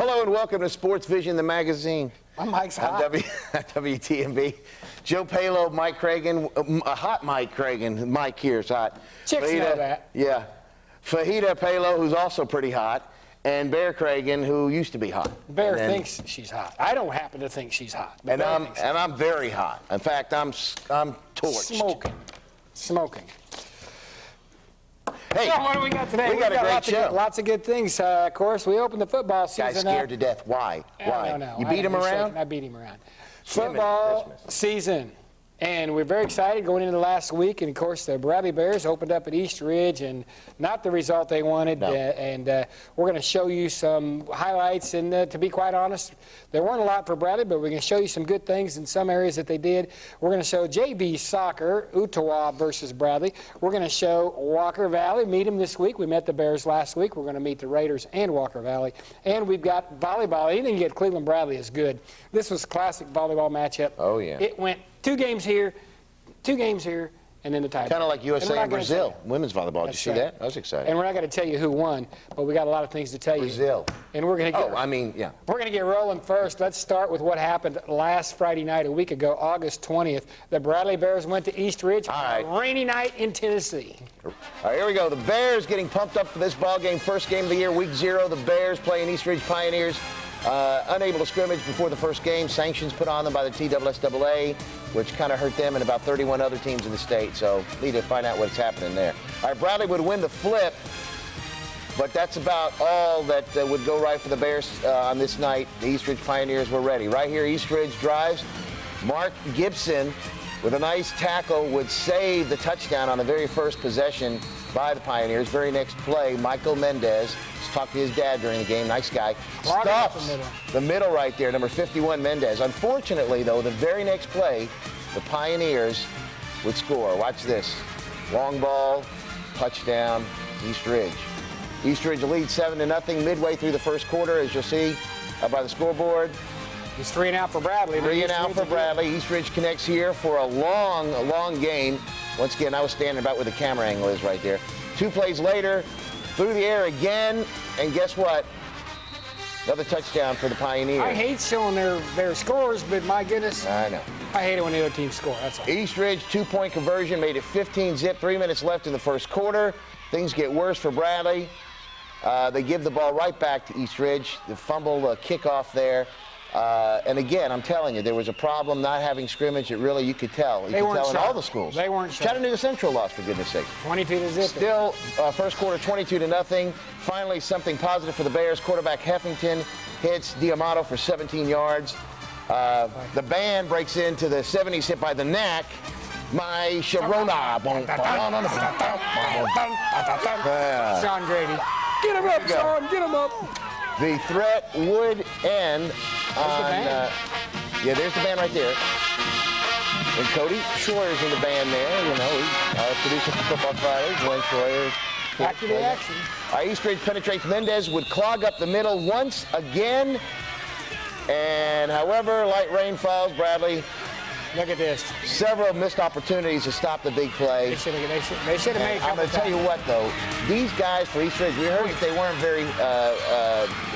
Hello and welcome to SportsVision, the magazine. My mic's hot. WTMB. Joe Palo, Mike Cragen, hot Mike Cragen. Mike here is hot. Chicks know that. Yeah. Fajita Palo, who's also pretty hot, and Bear Cragen, who used to be hot. Bear thinks she's hot. I don't happen to think she's hot. And I'm very hot. In fact, I'm torched. Smoking. Hey, so what do we got today? We got a great show. Lots of good things. Of course, we opened the football season. Guy's scared to death. Why? Why? No. You beat him around? I beat him around. Football season. And we're very excited going into the last week. And, of course, the Bradley Bears opened up at East Ridge, and not the result they wanted. No. We're going to show you some highlights. And to be quite honest, there weren't a lot for Bradley, but we're going to show you some good things in some areas that they did. We're going to show JV Soccer, Ottawa versus Bradley. We're going to show Walker Valley, meet them this week. We met the Bears last week. We're going to meet the Raiders and Walker Valley. And we've got volleyball. Anything you get Cleveland Bradley is good. This was a classic volleyball matchup. Oh, yeah. It went 2 games here, 2 games here, and then the tie. Kind of like USA and Brazil, women's volleyball. Did you see that? That was exciting. And we're not going to tell you who won, but we got a lot of things to tell you. Brazil. And we're going to get. Yeah. We're going to get rolling first. Let's start with what happened last Friday night, a week ago, August 20th. The Bradley Bears went to East Ridge. All right. A rainy night in Tennessee. All right, here we go. The Bears getting pumped up for this ball game. First game of the year, week 0. The Bears playing East Ridge Pioneers. Unable to scrimmage before the first game. Sanctions put on them by the TSSAA, which kind of hurt them and about 31 other teams in the state. So need to find out what's happening there. All right, Bradley would win the flip, but that's about all that would go right for the Bears on this night. The East Ridge Pioneers were ready. Right here, East Ridge drives. Mark Gibson, with a nice tackle, would save the touchdown on the very first possession by the Pioneers. Very next play, Michael Mendez talked to his dad during the game. Nice guy. Stuffs the middle right there, number 51, Mendez. Unfortunately, though, the very next play, the Pioneers would score. Watch this. Long ball, touchdown, East Ridge. East Ridge leads 7-0 midway through the first quarter, as you'll see by the scoreboard. It's 3 and out for Bradley. 3 and out for Bradley. East Ridge connects here for a long game. Once again, I was standing about where the camera angle is right there. 2 plays later, through the air again, and guess what? Another touchdown for the Pioneers. I hate showing their scores, but my goodness. I know. I hate it when the other team score, that's all. East Ridge, 2-point conversion, made it 15-zip, 3 minutes left in the first quarter. Things get worse for Bradley. They give the ball right back to East Ridge. The fumble kickoff there. And again, I'm telling you, there was a problem not having scrimmage. It really, you could tell. You could tell in all the schools. They weren't sure. Chattanooga Central lost, for goodness sake. 22-0. Still, first quarter, 22-0. Finally, something positive for the Bears. Quarterback Heffington hits Diamato for 17 yards. The band breaks into the 70s hit by the Knack. My Sharona. Sean Grady. Get him up, Sean. Get him up. The threat would end on, the band. Yeah, there's the band right there. And Cody Schroyer's in the band there. You know, our producer for Football Friday, Glenn Schroyer. Back to the action. East Ridge penetrates. Mendez would clog up the middle once again. And however, light rain falls, Bradley. Look at this. Several missed opportunities to stop the big play. They should have made. I'm going to tell you what, though. These guys for East Ridge, we heard that they weren't very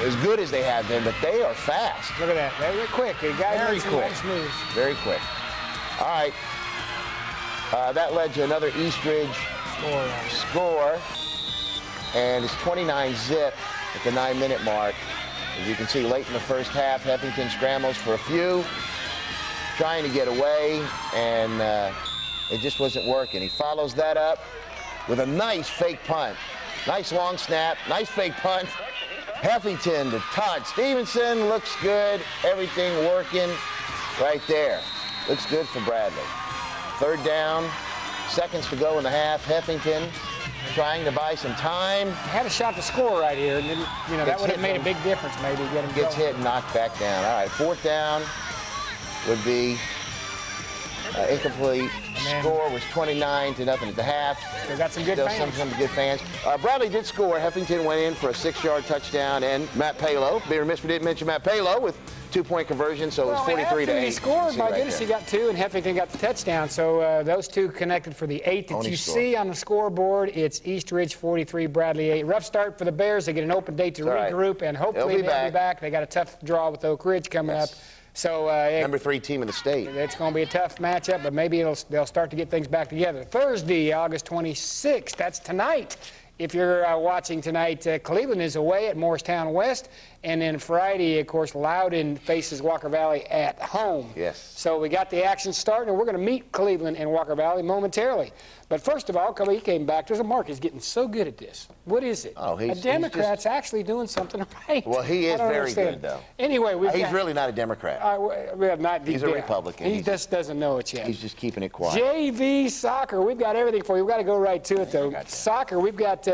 as good as they have been, but they are fast. Look at that. They're quick. The guys very quick. Nice moves. Very quick. All right. That led to another East Ridge score. And it's 29-zip at the 9-minute mark. As you can see, late in the first half, Heffington scrambles for a few, trying to get away, and it just wasn't working. He follows that up with a nice fake punt. Nice long snap, nice fake punt. Heffington to Todd Stevenson, looks good. Everything working right there. Looks good for Bradley. 3rd down, seconds to go in the half. Heffington trying to buy some time. Had a shot to score right here, and you know, that would have made a big difference maybe. Get him gets hit and knocked back down. All right, 4th down would be incomplete. Score was 29-0 at the half. Still got some good fans. Some good fans. Bradley did score. Heffington went in for a 6-yard touchdown, and Matt Palo. Be remiss we didn't mention Matt Palo with 2-point conversion, so it was 43 to 8. He scored. My goodness, he got 2, and Heffington got the touchdown. So those two connected for the 8 that you see on the scoreboard. It's East Ridge 43, Bradley 8. Rough start for the Bears. They get an open date to regroup, and hopefully they'll be back. They got a tough draw with Oak Ridge coming up. So number 3 team in the state. It's going to be a tough matchup, but maybe they'll start to get things back together. Thursday, August 26th. That's tonight. If you're watching tonight, Cleveland is away at Morristown West. And then Friday, of course, Loudon faces Walker Valley at home. Yes. So we got the action starting, and we're going to meet Cleveland and Walker Valley momentarily. But first of all, he came back. There's a Mark is getting so good at this. What is it? Oh, a Democrat's actually doing something right. Well, he is very good, though. Anyway, he's really not a Democrat. He's a Republican. He just doesn't know it yet. He's just keeping it quiet. JV soccer. We've got everything for you. We've got to go right to it, though. Soccer, we've got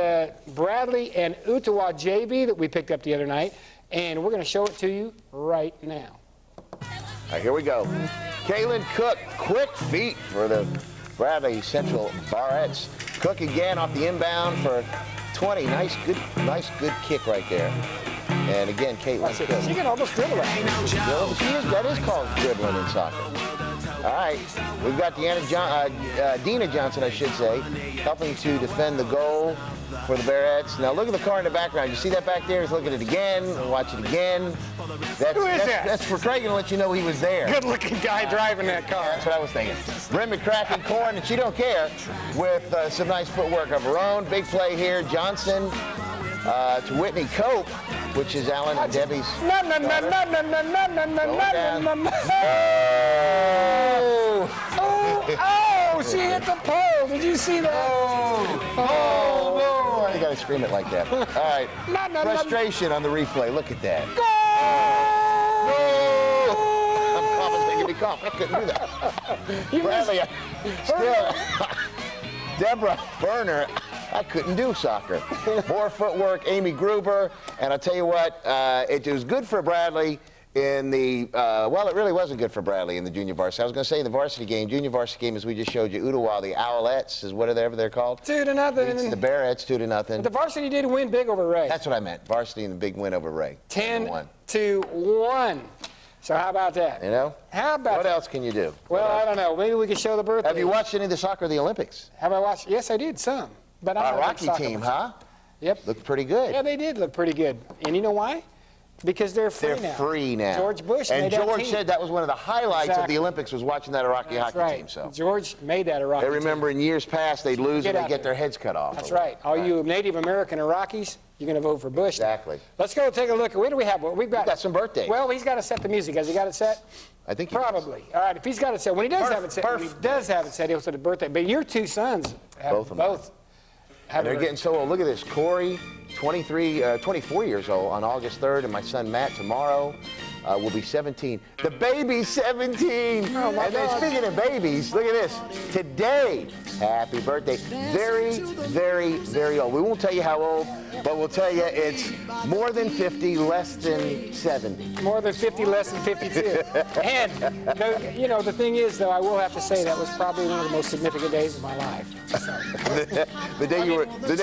Bradley and Ottawa JV that we picked up the other night. And we're going to show it to you right now. All right, here we go. Kaylin Cook, quick feet for the Bradley Central Barrettes. Cook again off the inbound for 20. Nice, good kick right there. And again, Caitlin Cook. She can almost dribble it. That is called dribbling in soccer. All right, we've got Dina Johnson, I should say, helping to defend the goal for the Barrettes. Now look at the car in the background. You see that back there? He's looking at it again. We'll watch it again. Who is that? That's for Craig to let you know he was there. Good-looking guy driving that car. That's what I was thinking. Bryn McCracken Corn, and she don't care, with some nice footwork of her own. Big play here. Johnson to Whitney Cope, which is Alan and Debbie's Oh, she hit the pole. Did you see that? Oh, you got to scream it like that. All right. Frustration on the replay. Look at that. I'm making me cough. I couldn't do that. Bradley, still, Deborah Berner. I couldn't do soccer. More footwork, Amy Gruber. And I'll tell you what, it was good for Bradley in the, well, it really wasn't good for Bradley in the junior varsity. I was going to say in the varsity game, junior varsity game, as we just showed you, Ottawa, the Owlettes is whatever they're called. 2-0. The Barrettes, 2-0. But the varsity did win big over Ray. That's what I meant. Varsity and the big win over Ray. 10-1. So how about that? You know? How about What else can you do? Well, I don't know. Maybe we could show the birthday. Have you watched any of the soccer of the Olympics? Have I watched? Yes, I did, some. But I'm Our Rocky team, huh? Yep. Looked pretty good. Yeah, they did look pretty good. And you know why? Because they're free now. George Bush and made that George team. said that was one of the highlights of the Olympics was watching that Iraqi hockey team. So George made that Iraqi team. I remember in years past they'd lose and they'd get their heads cut off. That's right. All you Native American Iraqis, you're going to vote for Bush. Exactly. Let's go take a look. What do we have? We've got some birthdays. Well, he's got to set the music. Has he got it set? I think probably. All right. If he's got it set, when he does have it set, he'll set a birthday. But your two sons have both. And they're getting so old. Look at this. Corey, 24 years old on August 3rd, and my son Matt tomorrow will be 17. The baby's 17. Oh, my God. Speaking of babies, look at this. Today, happy birthday. Very, very, very old. We won't tell you how old, but we'll tell you it's more than 50, less than 70. More than 50, less than 52. And, the thing is, though, I will have to say that was probably one of the most significant days of my life. The day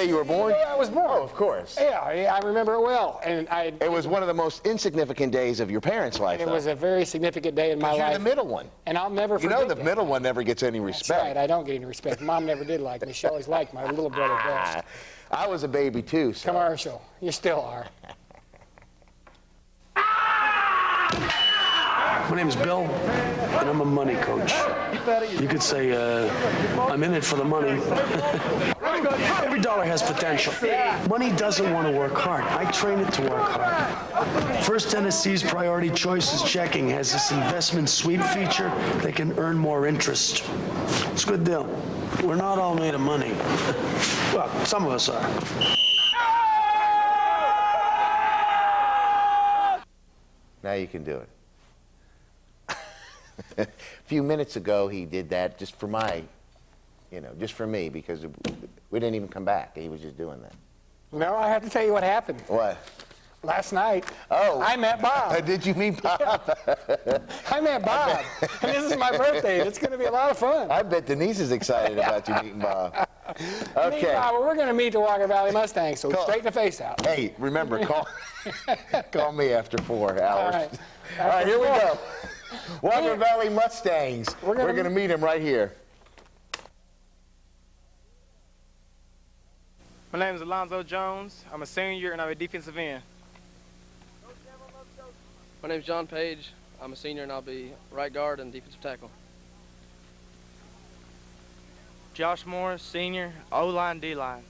you were born? Yeah, I was born. Oh, of course. Yeah, I remember it well. And it was one of the most insignificant days of your parents' life. It was a very significant day in my life. You're the middle one. And I'll never forget You know the middle one never gets any respect. That's right. I don't get any respect. Mom never did like me. She always liked my little brother best. I was a baby, too. So. Commercial. You still are. My name is Bill, and I'm a money coach. You could say I'm in it for the money. Every dollar has potential. Money doesn't want to work hard. I train it to work hard. First Tennessee's Priority Choices Checking has this investment sweep feature that can earn more interest. It's a good deal. We're not all made of money. Well, some of us are. Now you can do it. A few minutes ago, he did that just for just for me, because we didn't even come back. He was just doing that. No, I have to tell you what happened. What? Last night, Oh. I met Bob. Did you meet Bob? I met Bob, and this is my birthday. It's going to be a lot of fun. I bet Denise is excited about you meeting Bob. Meet Okay. Bob, we're going to meet the Walker Valley Mustangs, so straighten the face out. Hey, remember, call me after 4 hours. All right. All right, here we go. Walker Valley Mustangs. We're gonna going to meet him right here. My name is Alonzo Jones. I'm a senior and I'm a defensive end. My name is John Page. I'm a senior and I'll be right guard and defensive tackle. Josh Moore, senior, O-line, D-line.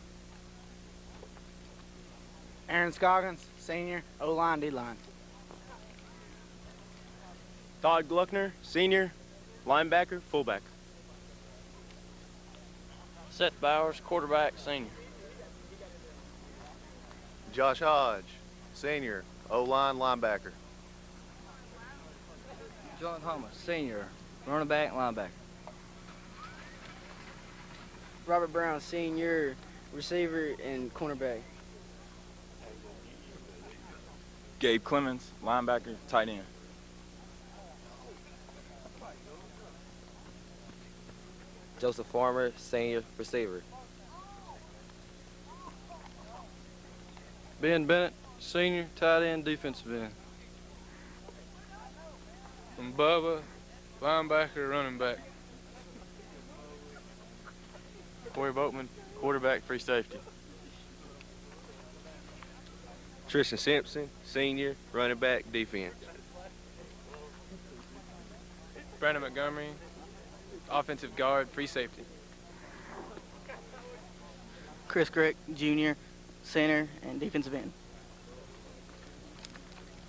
Aaron Scoggins, senior, O-line, D-line. Todd Gluckner, senior, linebacker, fullback. Seth Bowers, quarterback, senior. Josh Hodge, senior, O-line, linebacker. John Thomas, senior, running back, linebacker. Robert Brown, senior, receiver and cornerback. Gabe Clemens, linebacker, tight end. Joseph Farmer, senior, receiver. Ben Bennett, senior, tight end, defensive end. And Bubba, linebacker, running back. Corey Boatman, quarterback, free safety. Tristan Simpson, senior, running back, defense. Brandon Montgomery, offensive guard, free safety. Chris Crick, junior, center and defensive end.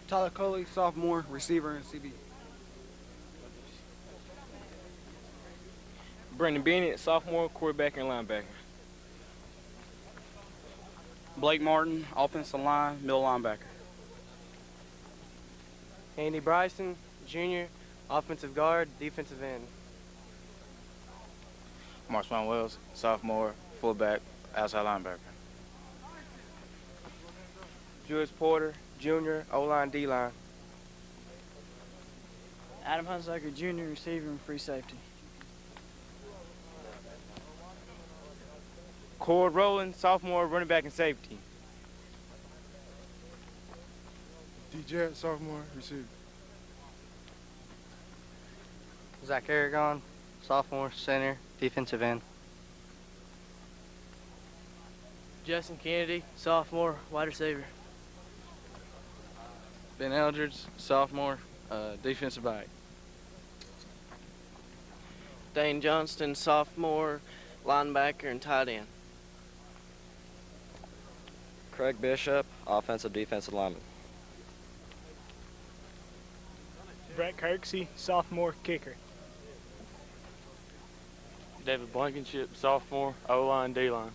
Tyler Coley, sophomore, receiver and CB. Brandon Bennett, sophomore, quarterback and linebacker. Blake Martin, offensive line, middle linebacker. Andy Bryson, junior, offensive guard, defensive end. Marshawn Wells, sophomore, fullback, outside linebacker. Julius Porter, junior, O-line, D-line. Adam Hunsaker, junior, receiver and free safety. Cord Rowland, sophomore, running back and safety. DJ, sophomore, receiver. Zach Aragon, sophomore, center, defensive end. Justin Kennedy, sophomore, wide receiver. Ben Eldridge, sophomore, defensive back. Dane Johnston, sophomore, linebacker and tight end. Craig Bishop, offensive defensive lineman. Brett Kirksey, sophomore, kicker. David Blankenship, sophomore, O-line, D-line.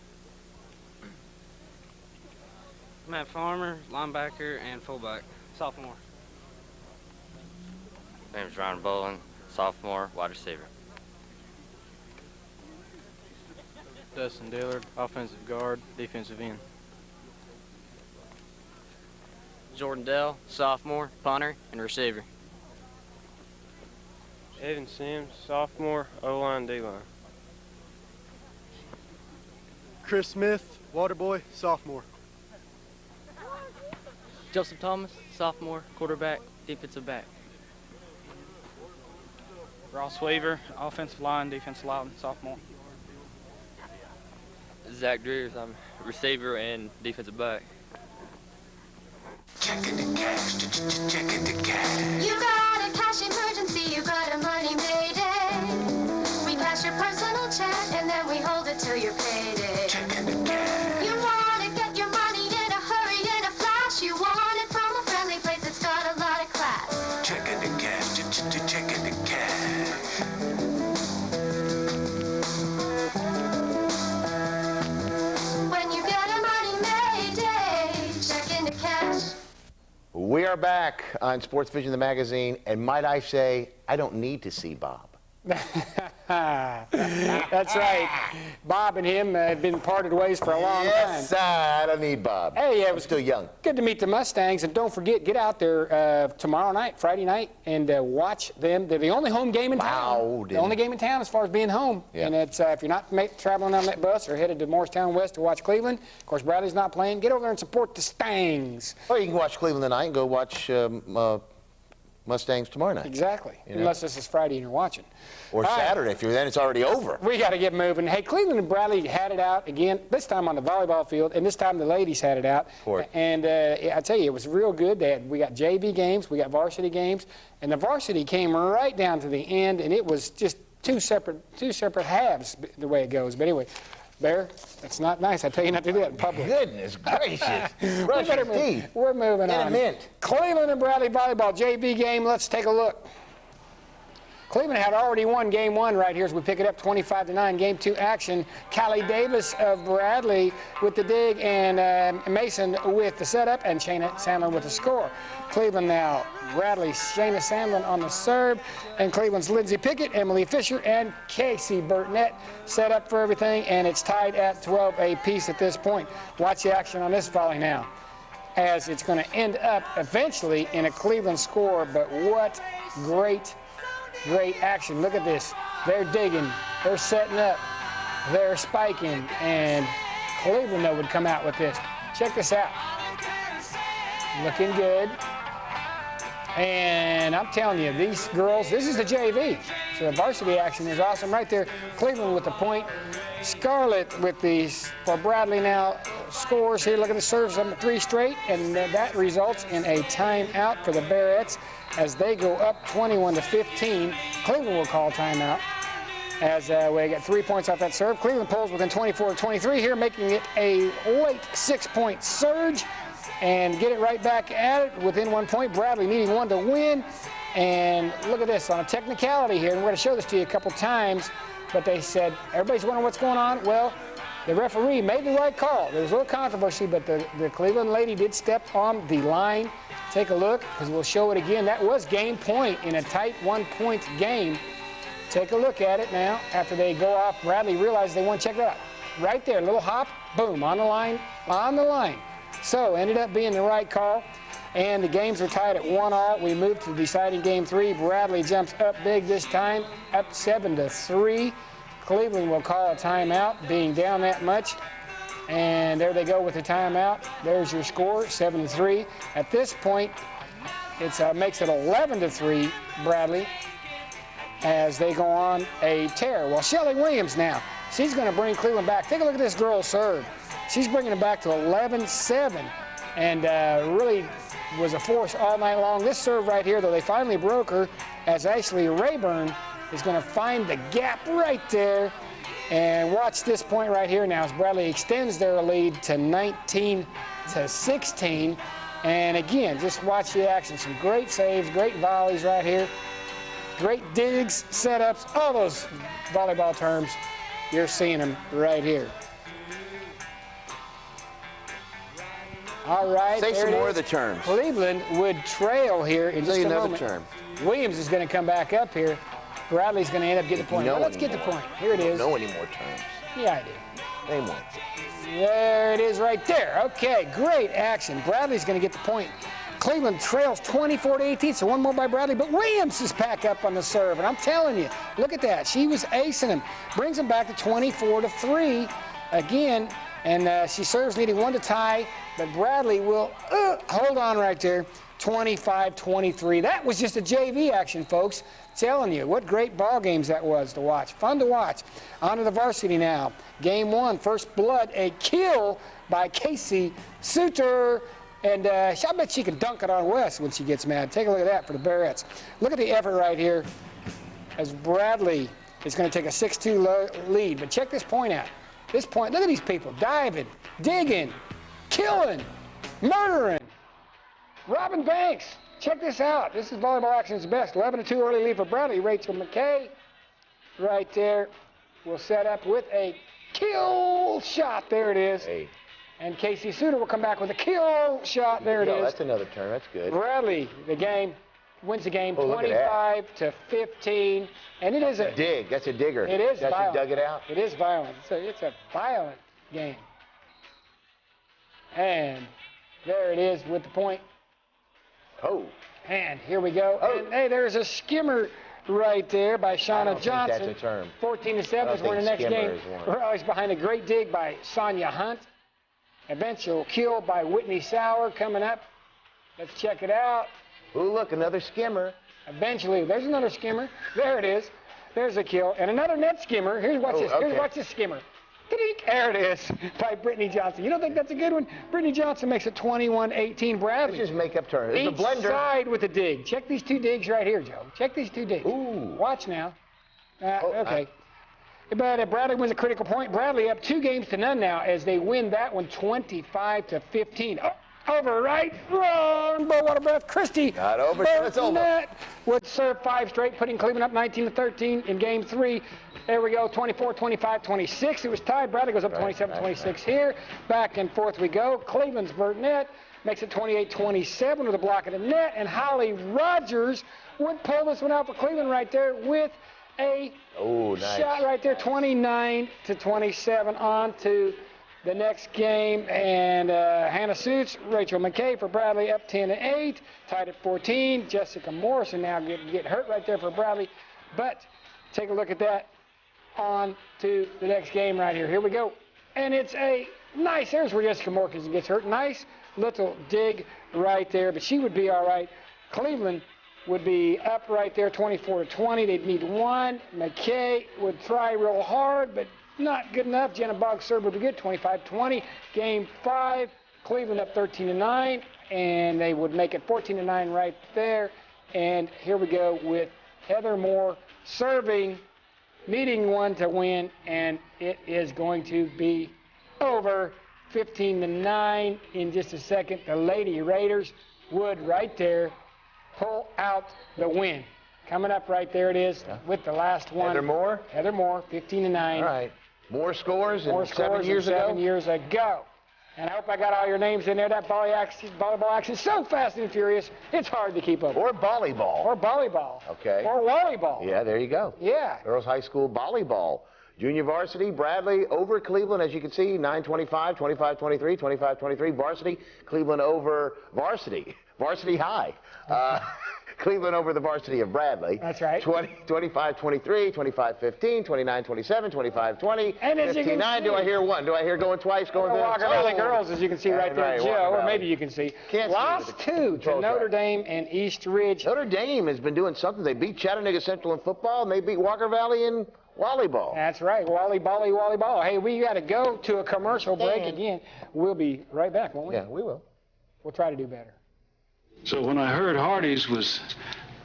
Matt Farmer, linebacker and fullback, sophomore. My name is Ryan Bolin, sophomore, wide receiver. Dustin Dillard, offensive guard, defensive end. Jordan Dell, sophomore, punter and receiver. Evan Sims, sophomore, O-line, D-line. Chris Smith, water boy, sophomore. Joseph Thomas, sophomore, quarterback, defensive back. Ross Weaver, offensive line, defensive line, sophomore. Zach Dreers, I'm receiver and defensive back. Checking the cash, checking the cash. You got a cash emergency, you got a money mayday. We cash your personal check and then we hold it till your payday. Checking the cash. You want to get your money in a hurry, in a flash. You want it from a friendly place that's got a lot of class. Checking the cash, checking the cash. When you get a money mayday, checking the cash. We are back on SportsVision, the magazine, and might I say, I don't need to see Bob. That's right. Bob and him had been parted ways for a long time. Yes, I don't need Bob. Hey, it I'm was still young. good to meet the Mustangs, and don't forget, get out there tomorrow night, Friday night, and watch them. They're the only home game in town. The only game in town as far as being home. Yeah. And it's if you're not traveling on that bus or headed to Morristown West to watch Cleveland, of course Bradley's not playing, get over there and support the Stangs. Or you can watch Cleveland tonight and go watch Mustangs tomorrow night. Exactly, unless this is Friday and you're watching. Or Saturday, if you're then it's already over. We got to get moving. Hey, Cleveland and Bradley had it out again, this time on the volleyball field, and this time the ladies had it out. And I tell you, it was real good. We got JV games, we got varsity games, and the varsity came right down to the end, and it was just two separate halves the way it goes. But anyway, Bear, it's not nice. I tell you not to do that in public. Goodness gracious. Brush your teeth. We're moving on. In a mint. Cleveland and Bradley volleyball JV game. Let's take a look. Cleveland had already won game 1 right here as we pick it up 25-9. Game 2 action. Callie Davis of Bradley with the dig, and Mason with the setup, and Shayna Sandlin with the score. Cleveland now. Bradley, Shayna Sandlin on the serve, and Cleveland's Lindsay Pickett, Emily Fisher, and Casey Burtnett set up for everything, and it's tied at 12 apiece at this point. Watch the action on this volley now, as it's going to end up eventually in a Cleveland score, but what great action. Look at this. They're digging, they're setting up, they're spiking, and Cleveland, though, would come out with this. Check this out. Looking good. And I'm telling you, these girls, this is the JV. So the varsity action is awesome right there. Cleveland with the point. Scarlett with these, for Bradley now, scores here. Look at the serves on the 3 straight, and that results in a timeout for the Bearettes as they go up 21-15. Cleveland will call timeout as we get 3 points off that serve. Cleveland pulls within 24-23 here, making it a late 6-point surge and get it right back at it within 1 point. Bradley needing 1 to win. And look at this on a technicality here, and we're going to show this to you a couple times, but they said, everybody's wondering what's going on. Well, the referee made the right call. There was a little controversy, but the Cleveland lady did step on the line. Take a look, because we'll show it again. That was game point in a tight 1-point game. Take a look at it now. After they go off, Bradley realized they want to check it out. Right there, little hop, boom, on the line, So ended up being the right call. And the games are tied at 1-all. We move to deciding game 3. Bradley jumps up big this time, up 7-3. Cleveland will call a timeout, being down that much. And there they go with the timeout. There's your score, 7-3. At this point, it makes it 11-3, Bradley, as they go on a tear. Well, Shelly Williams now, she's going to bring Cleveland back. Take a look at this girl's serve. She's bringing it back to 11-7, and really was a force all night long. This serve right here, though, they finally broke her, as Ashley Rayburn is going to find the gap right there. And watch this point right here now as Bradley extends their lead to 19-16. And again, just watch the action. Some great saves, great volleys right here. Great digs, setups, all those volleyball terms. You're seeing them right here. All right, say some more of the terms. Cleveland would trail here in just a moment. Term. Williams is going to come back up here. Bradley's going to end up getting the point. Well, let's get the point. Here it is. Don't know any more terms. Yeah, I do. Name one. There it is right there. Okay, great action. Bradley's going to get the point. Cleveland trails 24-18, so one more by Bradley, but Williams is back up on the serve, and I'm telling you, look at that. She was acing him. Brings him back to 24-3 again, and she serves needing 1 to tie, but Bradley will hold on right there, 25-23. That was just a JV action, folks. Telling you, what great ball games that was to watch. Fun to watch. On to the varsity now. Game 1, first blood, a kill by Casey Suter. And I bet she can dunk it on Wes when she gets mad. Take a look at that for the Bearettes. Look at the effort right here as Bradley is going to take a 6-2 lead. But check this point out. This point, look at these people diving, digging, killing, murdering. Robin Banks. Check this out. This is volleyball action's best. 11-2 early lead for Bradley. Rachel McKay right there will set up with a kill shot. There it is. Hey. And Casey Suter will come back with a kill shot. There it is. That's another term. That's good. Bradley, the game wins the game, Oh, look at that. 25-15, and it is a dig. That's a digger. It is Justin violent. dug it out. It is violent. It's a violent game. And there it is with the point. Oh. And here we go. Oh. And, hey, there's a skimmer right there by Shauna Johnson. That's a term. 14-7 is winning the next game. Riley's behind a great dig by Sonia Hunt. Eventual kill by Whitney Sauer coming up. Let's check it out. Oh, look, another skimmer. Eventually, there's another skimmer. There it is. There's a kill. And another net skimmer. Here's watch this. Okay. Here's watch this skimmer. There it is by Brittany Johnson. You don't think that's a good one? Brittany Johnson makes it 21-18. Bradley. Let's just make up turn. It's a Each blender. side with a dig. Check these two digs right here, Joe. Check these two digs. Ooh. Watch now. Okay. But Bradley wins a critical point. Bradley up 2-0 now as they win that one 25-15. Oh, over right. Wrong. Blow water breath. Christie. Not over. It's over. Net would serve 5 straight, putting Cleveland up 19-13 in game 3. There we go, 24, 25, 26. It was tied. Bradley goes up 27, 26 here. Back and forth we go. Cleveland's Burnett makes it 28-27 with a block of the net. And Holly Rogers would pull this one out for Cleveland right there with a shot right there, 29-27 on to the next game. And Hannah Suits, Rachel McKay for Bradley up 10-8, tied at 14. Jessica Morrison now get hurt right there for Bradley. But take a look at that. On to the next game right here. Here we go. And it's a nice, there's where Jessica Morrison gets hurt. Nice little dig right there, but she would be all right. Cleveland would be up right there, 24-20. They'd need one. McKay would try real hard, but not good enough. Jenna Boggs serve would be good, 25-20. Game 5, Cleveland up 13-9, and they would make it 14-9 right there. And here we go with Heather Moore serving, needing one to win, and it is going to be over 15-9 in just a second. The Lady Raiders would right there pull out the win. Coming up right there it is with the last one. Heather Moore? Heather Moore, 15-9. All right. More scores More in scores 7 years than ago? 7 years ago. And I hope I got all your names in there. That volleyball action is so fast and furious, it's hard to keep up. Or volleyball. Or volleyball. Okay. Or volleyball. Yeah, there you go. Yeah. Girls High School volleyball. Junior varsity, Bradley over Cleveland, as you can see, 9-25, 25-23, 25-23. Varsity, Cleveland over varsity. Varsity high. Cleveland over the varsity of Bradley. That's right. 25-23, 25-15, 29-27, 25-20, And as you can 15-9. see, Do I hear one? Do I hear going twice? Going there? Walker Valley girls, as you can see right there, Right, Joe, Walker or Valley. maybe you can see. Can't see Lost with the 2 to control Notre track. Dame and East Ridge. Notre Dame has been doing something. They beat Chattanooga Central in football, and they beat Walker Valley in volleyball. That's right, volleyball. Hey, we got to go to a commercial break again. We'll be right back, won't we? Yeah, we will. We'll try to do better. So when I heard Hardee's was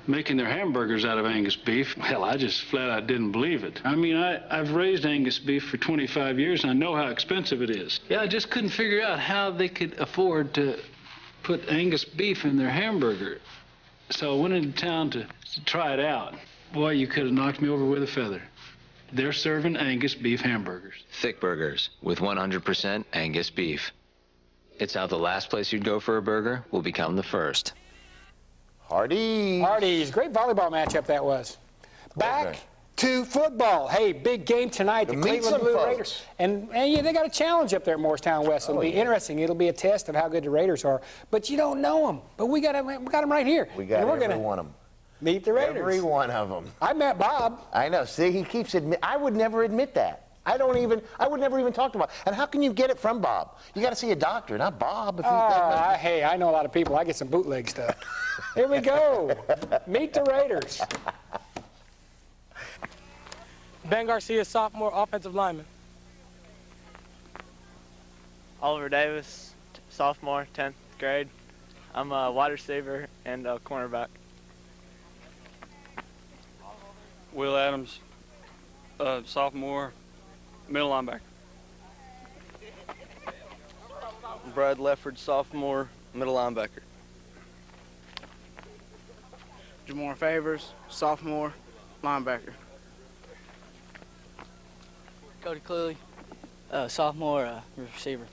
making their hamburgers out of Angus beef, well, I just flat out didn't believe it. I mean, I've raised Angus beef for 25 years, and I know how expensive it is. Yeah, I just couldn't figure out how they could afford to put Angus beef in their hamburger. So I went into town to try it out. Boy, you could have knocked me over with a feather. They're serving Angus beef hamburgers. Thick burgers with 100% Angus beef. It's how the last place you'd go for a burger will become the first. Hardee's. Great volleyball matchup that was. Back to football. Hey, big game tonight. The Cleveland Blue Raiders. And yeah, they got a challenge up there at Morristown West. It'll be interesting. It'll be a test of how good the Raiders are. But you don't know them. But we got them right here. We got every one of them. Meet the Raiders. Every one of them. I met Bob. I know. See, he keeps I would never admit that. I would never even talk to Bob. And how can you get it from Bob? You got to see a doctor, not Bob. Hey, I know a lot of people. I get some bootleg stuff. Here we go. Meet the Raiders. Ben Garcia, sophomore offensive lineman. Oliver Davis, sophomore, 10th grade. I'm a wide receiver and a cornerback. Will Adams, sophomore, middle linebacker. Brad Lefford, sophomore, middle linebacker. Jamar Favors, sophomore, linebacker. Cody Cleary, sophomore, receiver.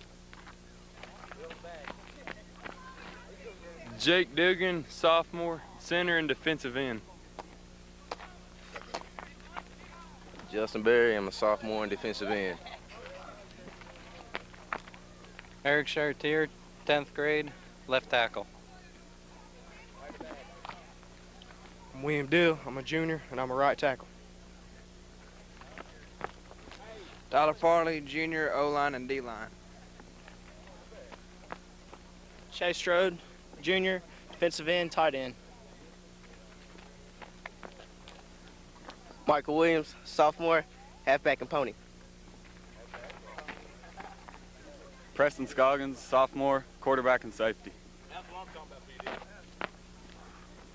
Jake Dugan, sophomore, center and defensive end. Justin Berry, I'm a sophomore and defensive end. Eric Chartier, 10th grade, left tackle. I'm William Dill, I'm a junior, and I'm a right tackle. Tyler Farley, junior, O-line and D-line. Chase Strode, junior, defensive end, tight end. Michael Williams, sophomore, halfback and pony. Preston Scoggins, sophomore, quarterback and safety.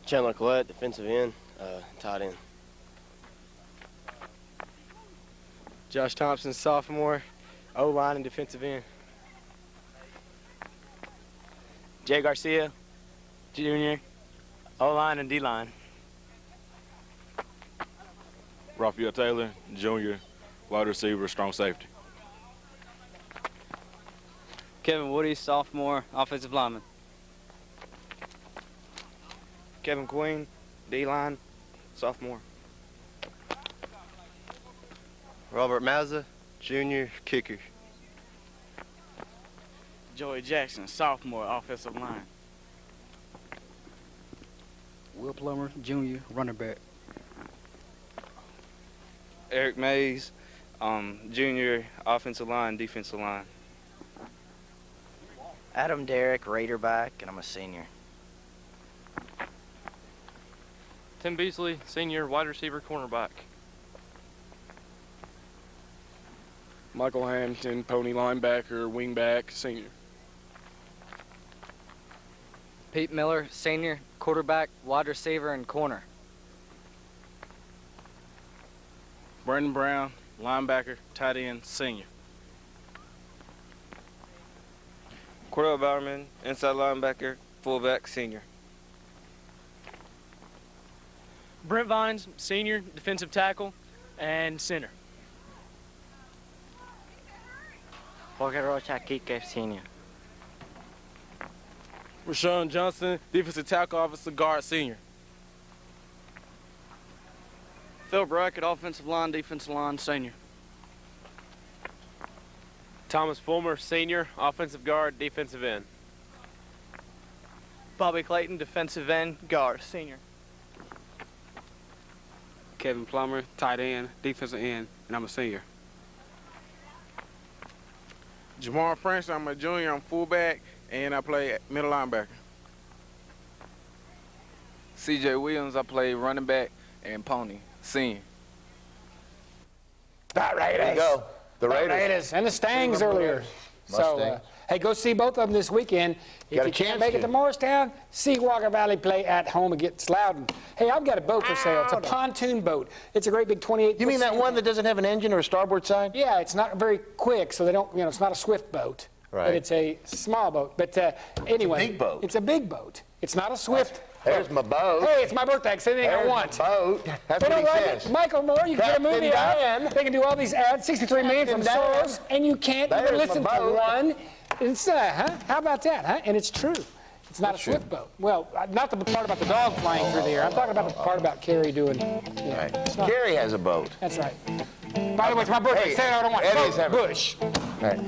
Chandler Collette, defensive end, tight end. Josh Thompson, sophomore, O-line and defensive end. Jay Garcia, junior, O-line and D-line. Raphael Taylor, junior, wide receiver, strong safety. Kevin Woody, sophomore, offensive lineman. Kevin Queen, D-line, sophomore. Robert Mazza, junior, kicker. Joey Jackson, sophomore, offensive line. Will Plummer, junior, running back. Eric Mays, junior, offensive line, defensive line. Adam Derrick, Raider back, and I'm a senior. Tim Beasley, senior, wide receiver, cornerback. Michael Hampton, pony linebacker, wingback, senior. Pete Miller, senior, quarterback, wide receiver, and corner. Brandon Brown, linebacker, tight end, senior. Cordell Bowerman, inside linebacker, fullback, senior. Brent Vines, senior, defensive tackle, and center. Jorge Rocha Kike, senior. Rashawn Johnson, defensive tackle, offensive guard, senior. Phil Brackett, offensive line, defensive line, senior. Thomas Fulmer, senior, offensive guard, defensive end. Bobby Clayton, defensive end, guard, senior. Kevin Plummer, tight end, defensive end, and I'm a senior. Jamar French, I'm a junior, I'm fullback, and I play middle linebacker. CJ Williams, I play running back and pony, senior. That Raiders. There you go. The Raiders. And the Stangs earlier. So, hey, go see both of them this weekend. If you can't make it to Morristown, see Walker Valley play at home against Loudon. Hey, I've got a boat for sale. It's a pontoon boat. It's a great big 28. You mean that one that doesn't have an engine or a starboard side? Yeah, it's not very quick, so they don't, it's not a swift boat. Right. But it's a small boat. But anyway. It's a big boat. It's a big boat. It's not a swift. There's my boat. Hey, it's my birthday. It's anything I want. My boat. That's They what don't he like says. it. Michael Moore, you can get a movie out. They can do all these ads, 63 million from Soros, and you can't even listen to one. It's, How about that, huh? And it's true. It's not a swift boat. Well, not the part about the dog flying through the air. I'm talking about the part about Carrie doing. Right. Carrie has a boat. That's right. By the way, it's my birthday. Say it, I don't want it. Eddie's Bush. Right.